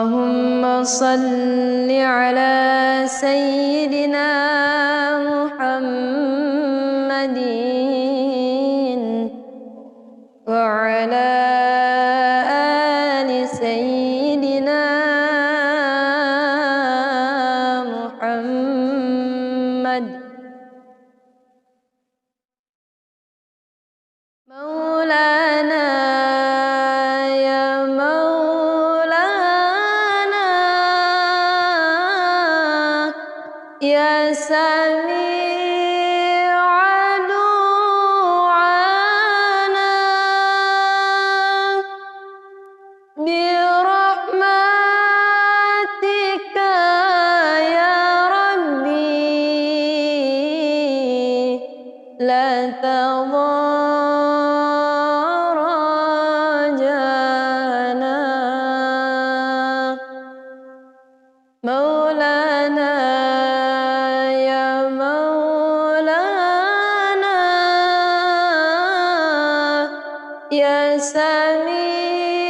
Allahumma salli ala sayyidina Muhammadin wa ala ali sayyidina Muhammad. Maulana ya Maulana ya Sami'a du'ana bi rahmatika ya Rabbi la tadarrajana. Maulana ya Maulana ya Sami'a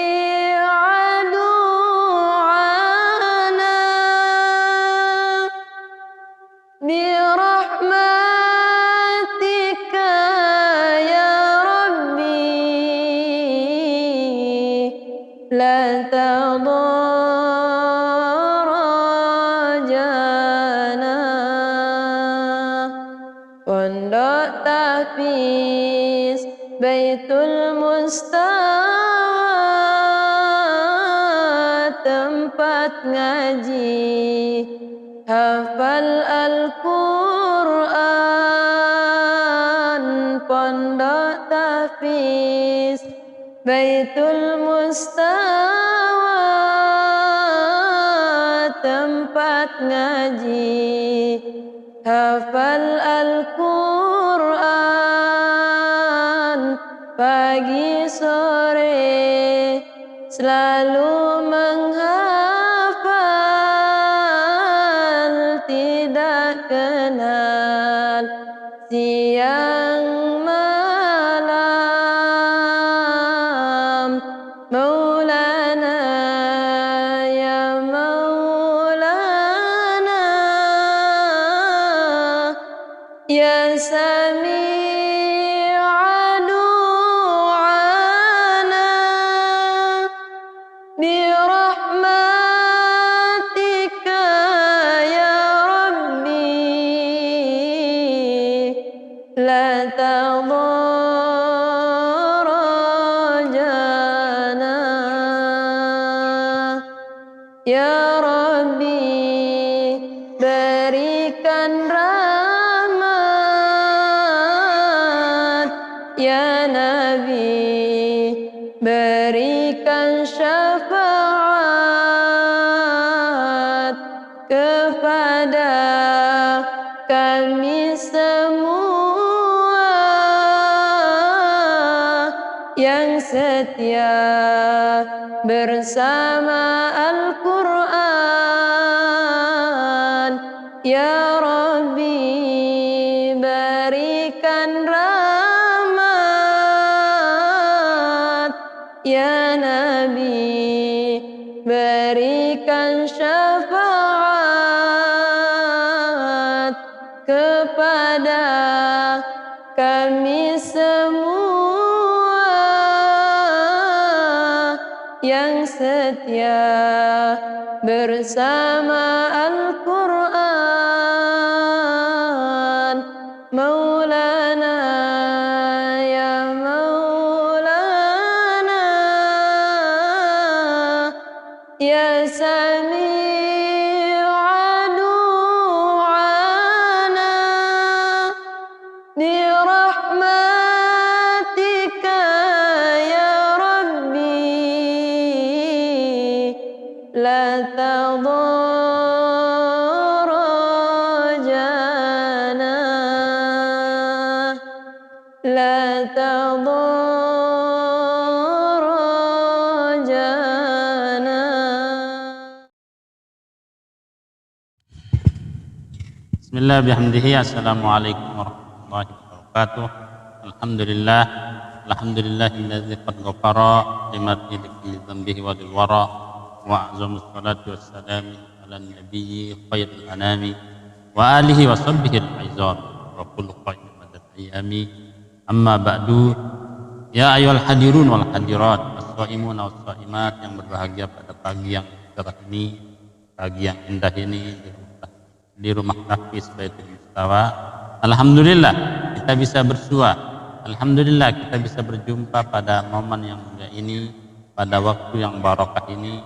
du'ana bi rahmatika ya Rabbi la tadarrajana. Pondok Tahfiz Baitul Mustawa, tempat ngaji hafal Al-Quran. Pondok Tahfiz Baitul Mustawa, tempat ngaji hafal Al-Quran. Pagi sore selalu menghafal, tidak kenal siang malam. Maulana ya Maulana ya Sami'a du'ana bi rahmatika ya Rabbi la tadarrajana. Ya Rabbi, berikan rahmat. Ya Nabi, berikan syafaat kepada kami semua yang setia bersama Al-Quran. Ya Rabbi, berikan rahmat. Ya Nabi, berikan syafaat kepada kami semua yang setia bersama Al-Quran. Maulana ya Maulana ya Sami'a du'ana bi rahmatika ya Rabbi la tadarrajana. La tadarrajana. Bismillah bihamdihi. Assalamualaikum warahmatullahi wabarakatuh. Alhamdulillah. Alhamdulillahilladzi qad ghafara lima fi dzambihi wa lil wara wa a'zamu salatu wassalamu ala nabiyyi khairil anami wa alihi wa sahbihi al-aizam wa kullu qa'imin madad ayami amma ba'du. Ya ayyuhal hadirun wal hadirat, as-shaimun was-shaimat yang berbahagia pada pagi yang cerah ini, pagi yang indah ini di rumah Hafiz Baitul Mustawa. Alhamdulillah kita bisa bersua, alhamdulillah kita bisa berjumpa pada momen yang mulia ini, pada waktu yang barakah ini,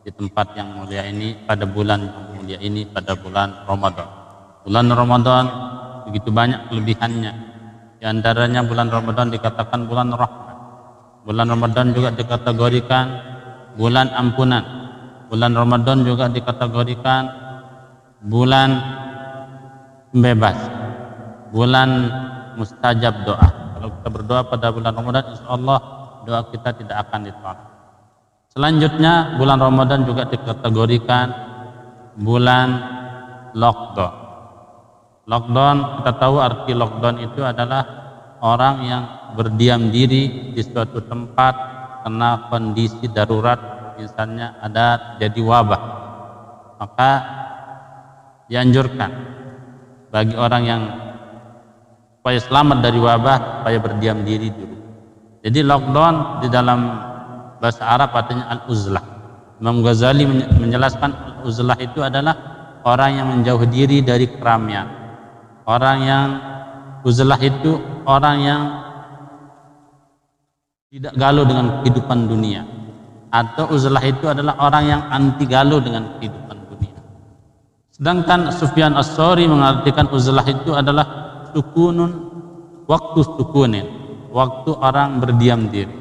di tempat yang mulia ini, pada bulan yang mulia ini, pada bulan Ramadan. Bulan Ramadan begitu banyak kelebihannya. Di antaranya bulan Ramadan dikatakan bulan rahmat. Bulan Ramadan juga dikategorikan bulan ampunan. Bulan Ramadan juga dikategorikan bulan bebas, bulan mustajab doa. Kalau kita berdoa pada bulan Ramadan, insya Allah doa kita tidak akan ditolak. Selanjutnya bulan Ramadan juga dikategorikan bulan lockdown. Lockdown, kita tahu arti lockdown itu adalah orang yang berdiam diri di suatu tempat karena kondisi darurat, misalnya ada jadi wabah, maka dianjurkan bagi orang yang supaya selamat dari wabah, supaya berdiam diri dulu. Jadi lockdown di dalam bahasa Arab artinya al-uzlah. Imam Ghazali menjelaskan al-uzlah itu adalah orang yang menjauh diri dari keramaian. Orang yang uzlah itu orang yang tidak galau dengan kehidupan dunia, atau uzlah itu adalah orang yang anti galau dengan kehidupan dunia. Sedangkan Sufyan As-Tsauri mengartikan uzlah itu adalah sukunun, waktu sukunin, waktu orang berdiam diri,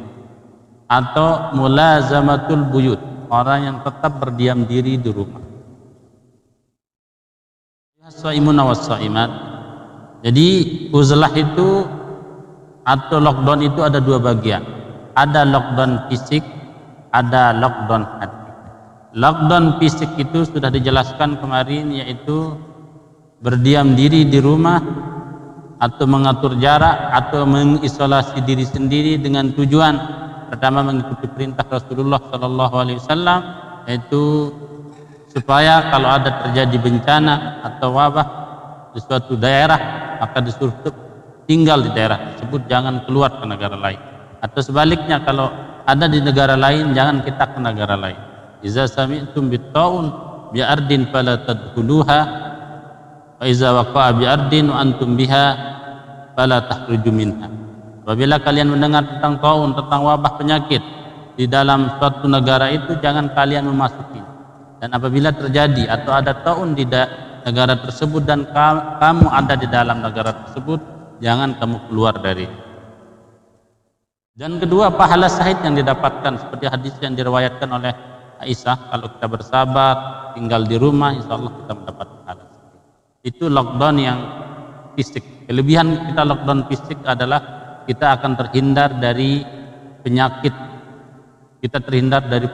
atau mulazamatul buyut, orang yang tetap berdiam diri di rumah. Shaimun was-shaimat. Jadi uzlah itu atau lockdown itu ada dua bagian. Ada lockdown fisik, ada lockdown hati. Lockdown fisik itu sudah dijelaskan kemarin, yaitu berdiam diri di rumah atau mengatur jarak atau mengisolasi diri sendiri dengan tujuan pertama mengikuti perintah Rasulullah SAW, yaitu supaya kalau ada terjadi bencana atau wabah di suatu daerah, maka disuruh tinggal di daerah tersebut, jangan keluar ke negara lain. Atau sebaliknya, kalau ada di negara lain, jangan kita ke negara lain. Iza sami'tum bitta'un bi'ardin fala tadkhuluha wa iza waqa'a bi'ardin wa antum biha fala takhruju minha. Apabila kalian mendengar tentang taun, tentang wabah penyakit di dalam suatu negara itu, jangan kalian memasuki. Dan apabila terjadi atau ada taun di negara tersebut dan kamu ada di dalam negara tersebut, jangan kamu keluar dari. Dan kedua, pahala syahid yang didapatkan seperti hadis yang diriwayatkan oleh Aisyah, kalau kita bersabar tinggal di rumah, insya Allah kita mendapat pahala. Itu lockdown yang fisik. Kelebihan kita lockdown fisik adalah kita akan terhindar dari penyakit, kita terhindar dari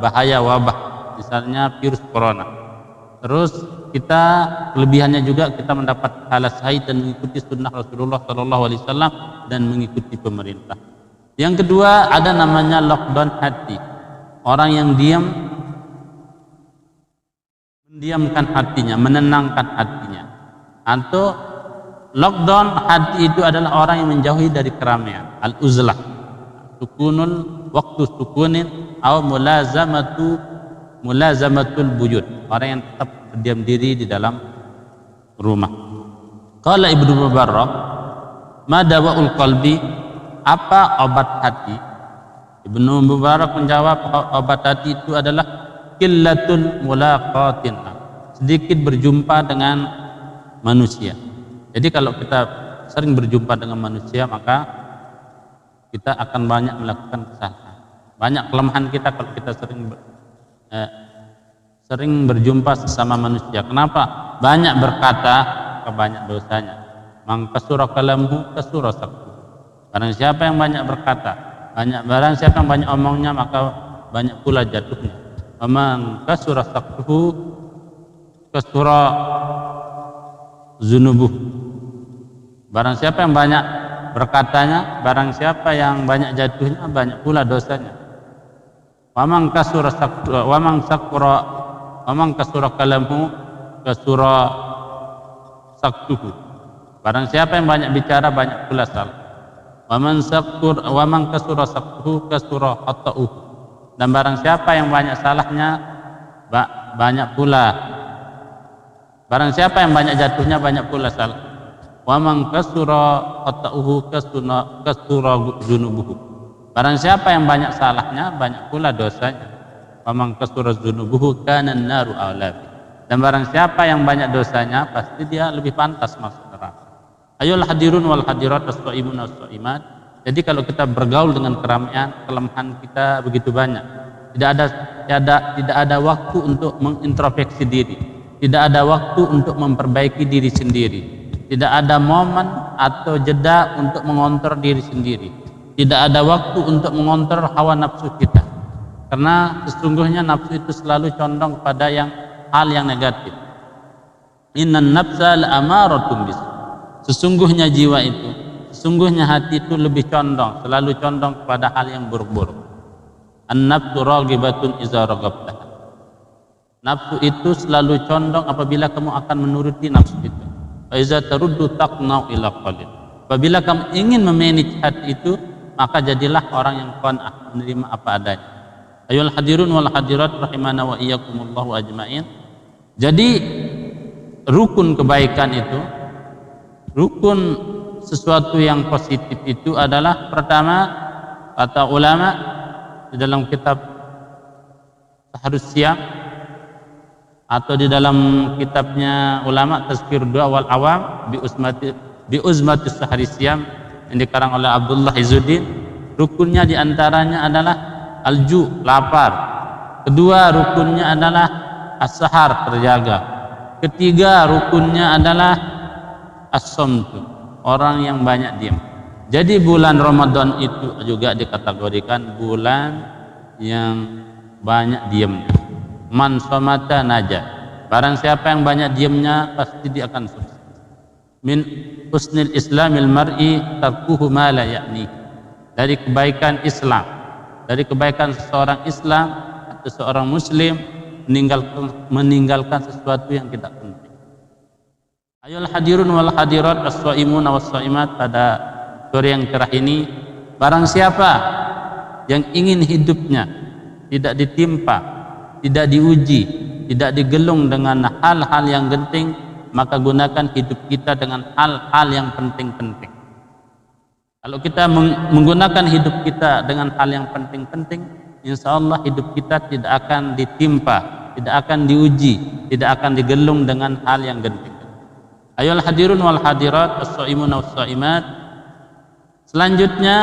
bahaya wabah, misalnya virus corona. Terus kita kelebihannya juga kita mendapat pahala syahid dan mengikuti sunnah Rasulullah SAW dan mengikuti pemerintah. Yang kedua, ada namanya lockdown hati. Orang yang mendiamkan hatinya, menenangkan hatinya. Atau lockdown hati itu adalah orang yang menjauhi dari keramaian, al-uzlah. Sukunun, waktu sukunin, atau mulazamatul buyut, orang yang tetap berdiam diri di dalam rumah. Qala Ibnu Mubarak, ma dawa'ul qalbi, apa obat hati? Ibnu Mubarak menjawab, obat hati itu adalah qillatul mulaqatin, sedikit berjumpa dengan manusia. Jadi kalau kita sering berjumpa dengan manusia, maka kita akan banyak melakukan kesalahan. Banyak kelemahan kita kalau kita sering berjumpa sesama manusia. Kenapa? Banyak berkata, banyak dosanya. Man kasura kalamuhu kasura saktu. Barang siapa yang banyak berkata, barang siapa yang banyak omongnya, maka banyak pula jatuhnya. Man kasura saktuhu kasura zunubuh. Barang siapa yang banyak berkatanya, barang siapa yang banyak jatuhnya, banyak pula dosanya. wa man kasura kalamu kasura saktuhu. Barang siapa yang banyak bicara banyak pula salah. Wa man kasura saktuhu kasura khata'uhu. Dan barang siapa yang banyak salahnya banyak pula. Barang siapa yang banyak jatuhnya banyak pula salah. Wa man kasura khata'uhu kasura dzunubuhu. Barang siapa yang banyak salahnya banyak pula dosanya. Wa man kasura dzunubuhu kana an-naru awla bihi. Dan barang siapa yang banyak dosanya pasti dia lebih pantas masuk neraka. Ayol hadirun wal hadirat as-shaimun was-shaimat. Jadi kalau kita bergaul dengan keramaian, kelemahan kita begitu banyak. Tidak ada waktu untuk mengintrospeksi diri. Tidak ada waktu untuk memperbaiki diri sendiri. Tidak ada momen atau jeda untuk mengontrol diri sendiri. Tidak ada waktu untuk mengontrol hawa nafsu kita. Karena sesungguhnya nafsu itu selalu condong pada hal yang negatif. Innan nafsa la'amaratun bis. Sesungguhnya jiwa itu, sesungguhnya hati itu lebih condong, selalu condong kepada hal yang buruk-buruk. An-nafsu raghibatun idza raghabtaha. Nafsu itu selalu condong apabila kamu akan menuruti nafsu itu. Fa iza taruddu taqna'u ila qalil. Apabila kamu ingin memanage hati itu, maka jadilah orang yang qanaah, menerima apa adanya. Ayol hadirun wal hadirat rahimana wa iyyakumullahu ajmain. Jadi rukun kebaikan itu, rukun sesuatu yang positif itu adalah pertama, kata ulama di dalam kitab Tahrus Siyam atau di dalam kitabnya ulama Tazkir Du'a wal Awam bi uzmatis Sahri Siyam yang dikarang oleh Abdullah Izzuddin, rukunnya diantaranya adalah alju, lapar. Kedua rukunnya adalah as-sahar, terjaga. Ketiga rukunnya adalah as-somtu, orang yang banyak diam. Jadi bulan Ramadan itu juga dikategorikan bulan yang banyak diamnya. Man somata najah. Barang siapa yang banyak diamnya pasti dia akan sukses. Min husnil islamil mar'i tarkuhu ma la ya'ni. Dari kebaikan Islam, dari kebaikan seseorang Islam atau seorang Muslim meninggalkan sesuatu yang tidak penting. Ayol hadirun wal hadirat as-shaimun was-shaimat. Pada sore yang cerah ini, barang siapa yang ingin hidupnya tidak ditimpa, tidak diuji, tidak digelung dengan hal-hal yang genting, maka gunakan hidup kita dengan hal-hal yang penting-penting. Kalau kita menggunakan hidup kita dengan hal yang penting-penting, insya Allah hidup kita tidak akan ditimpa, tidak akan diuji, tidak akan digelung dengan hal yang genting. Ayol hadirun wal hadirat as-shaimun was-shaimat. Selanjutnya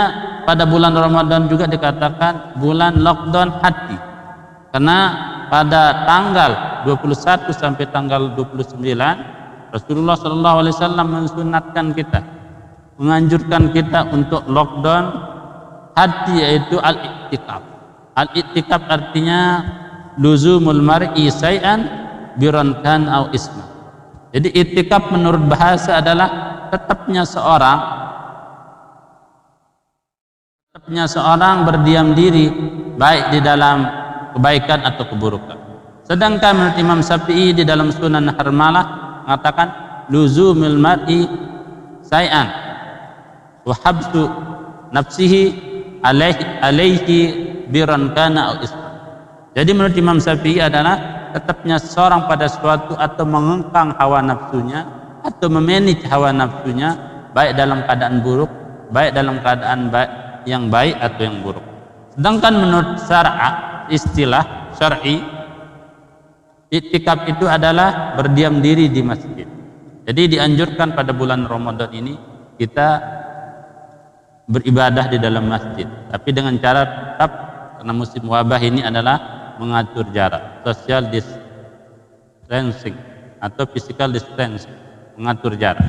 pada bulan Ramadan juga dikatakan bulan lockdown hati. Karena pada tanggal 21 sampai tanggal 29 Rasulullah SAW mensunatkan kita, menganjurkan kita untuk lockdown hati, yaitu al-i'tikaf. Al-i'tikaf artinya luzumul mar'i say'an birankan au isma. Jadi i'tikaf menurut bahasa adalah tetapnya seorang berdiam diri baik di dalam kebaikan atau keburukan. Sedangkan menurut Imam Syafi'i di dalam Sunan Harmalah mengatakan luzumul mar'i say'an wa habsu nafsihi alaihi biran kana au isma. Jadi menurut Imam Syafi'i adalah tetapnya seorang pada suatu atau mengengkang hawa nafsunya atau memanage hawa nafsunya baik dalam keadaan buruk, baik dalam keadaan yang baik atau yang buruk. Sedangkan menurut istilah syar'i, i'tikaf itu adalah berdiam diri di masjid. Jadi dianjurkan pada bulan Ramadan ini kita beribadah di dalam masjid, tapi dengan cara tetap, karena musim wabah ini adalah mengatur jarak, social distancing atau physical distancing, mengatur jarak.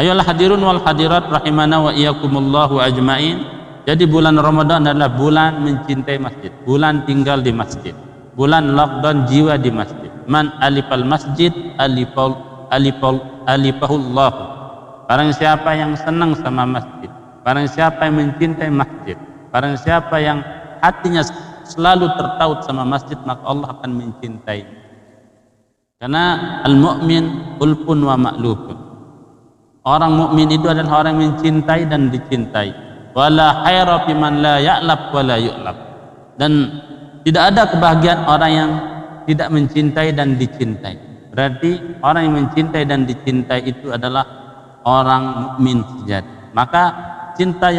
Ayolah hadirun wal hadirat rahimana wa iyyakumullahu ajmain. Jadi bulan Ramadan adalah bulan mencintai masjid, bulan tinggal di masjid, bulan lockdown jiwa di masjid. Man alifal masjid alifahullah. Barang siapa yang senang sama masjid, barang siapa yang mencintai masjid, barang siapa yang hatinya selalu tertaut sama masjid, maka Allah akan mencintainya. Karena al-mu'min ulfun wa ma'lufun. Orang mukmin itu adalah orang yang mencintai dan dicintai. Wala khaira fi man la ya'lab wa la yu'lab. Dan tidak ada kebahagiaan orang yang tidak mencintai dan dicintai. Berarti orang yang mencintai dan dicintai itu adalah orang mukmin sejati. Maka cinta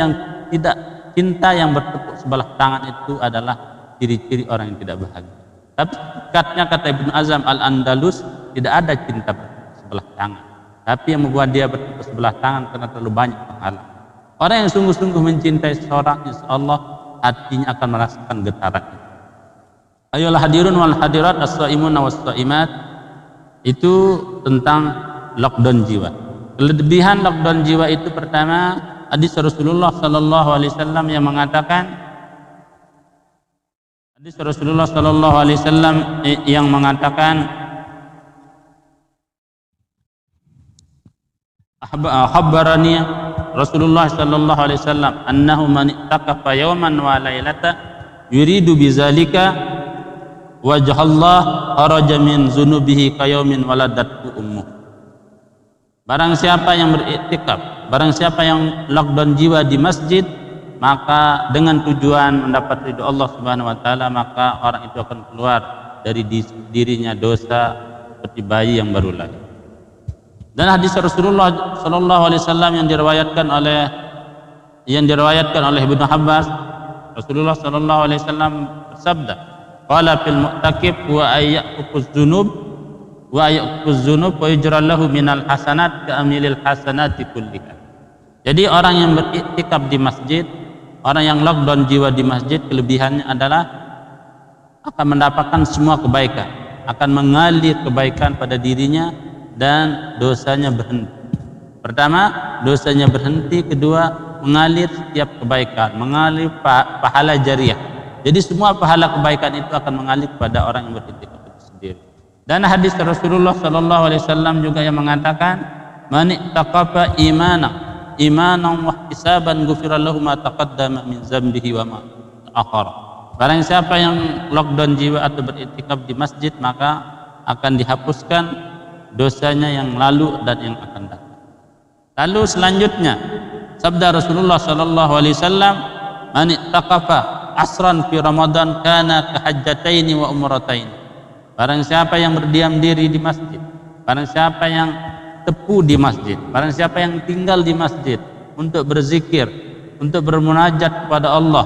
yang bertepuk sebelah tangan itu adalah ciri-ciri orang yang tidak bahagia. Tapi katanya kata Ibnu Azam Al-Andalus, tidak ada cinta bertepuk sebelah tangan. Tapi yang membuat dia bertepuk sebelah tangan karena terlalu banyak penghalang. Orang yang sungguh-sungguh mencintai seseorang, insyaallah hatinya akan merasakan getaran itu. Ayolah hadirun wal hadirat as-shaimun was-shaimat, itu tentang lockdown jiwa. Kelebihan lockdown jiwa itu pertama, hadis Rasulullah sallallahu alaihi wasallam yang mengatakan, khabbarani Rasulullah sallallahu alaihi wasallam annahu man ittaqafa yawman wa lailata yuridu bizalika wajhallah kharaja min zunubihi kayaumin waladatu ummuh. Barang siapa yang beriktikaf, barang siapa yang lockdown jiwa di masjid, maka dengan tujuan mendapat ridho Allah Subhanahu wa taala, maka orang itu akan keluar dari dirinya dosa seperti bayi yang baru lahir. Dan hadis Rasulullah sallallahu alaihi wasallam yang diriwayatkan oleh Ibnu Abbas, Rasulullah sallallahu alaihi wasallam bersabda, qala fil mu'takif wa ayyakufuz dzunub wa yujra lahu minal hasanat ka amilil hasanati kulliha. Jadi orang yang beriktikaf di masjid, orang yang lockdown jiwa di masjid, kelebihannya adalah akan mendapatkan semua kebaikan, akan mengalir kebaikan pada dirinya dan dosanya berhenti. Pertama, dosanya berhenti. Kedua, mengalir setiap kebaikan, mengalir pahala jariah. Jadi semua pahala kebaikan itu akan mengalir kepada orang yang beriktikaf itu sendiri. Dan hadis Rasulullah sallallahu alaihi wasallam juga yang mengatakan, man ittaqafa imanan wa ihtisaban ghufira lahu ma taqaddama min dzambihi wa ma ta'akhkhara. Barang siapa yang lockdown jiwa atau beriktikaf di masjid, maka akan dihapuskan dosanya yang lalu dan yang akan datang. Lalu selanjutnya sabda Rasulullah sallallahu alaihi wasallam, man ittaqafa asran fi Ramadan kana kahajjataini wa umrataini. Barang siapa yang berdiam diri di masjid, barang siapa yang tepu di masjid, barang siapa yang tinggal di masjid untuk berzikir, untuk bermunajat kepada Allah,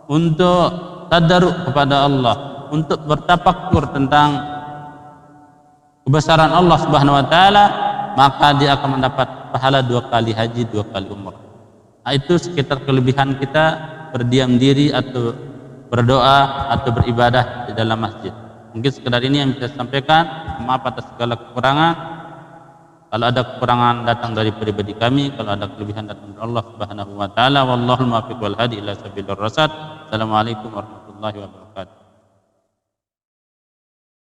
untuk tadarruk kepada Allah, untuk bertafakkur tentang kebesaran Allah Subhanahu wa taala, maka dia akan mendapat pahala 2 kali haji, 2 kali umrah. Nah, itu sekitar kelebihan kita berdiam diri atau berdoa atau beribadah di dalam masjid. Mungkin sekedar ini yang bisa sampaikan. Maaf atas segala kekurangan. Kalau ada kekurangan datang dari pribadi kami, kalau ada kelebihan datang dari Allah Subhanahu wa taala. Wallahul muwaffiq wal hadi ila sabilir rasyad. Assalamualaikum warahmatullahi wabarakatuh.